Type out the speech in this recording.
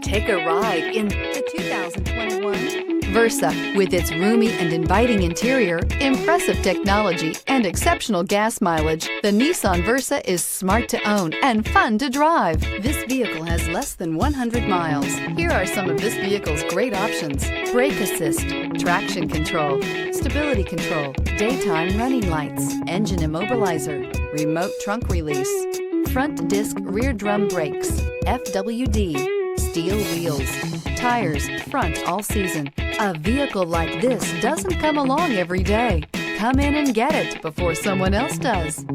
Take a ride in the 2021 Versa. With its roomy and inviting interior, impressive technology, and exceptional gas mileage, the Nissan Versa is smart to own and fun to drive. This vehicle has less than 100 miles. Here are some of this vehicle's great options: brake assist, traction control, stability control, daytime running lights, engine immobilizer, remote trunk release, front disc rear drum brakes, FWD, steel wheels, tires front all season. A vehicle like this doesn't come along every day. Come in and get it before someone else does.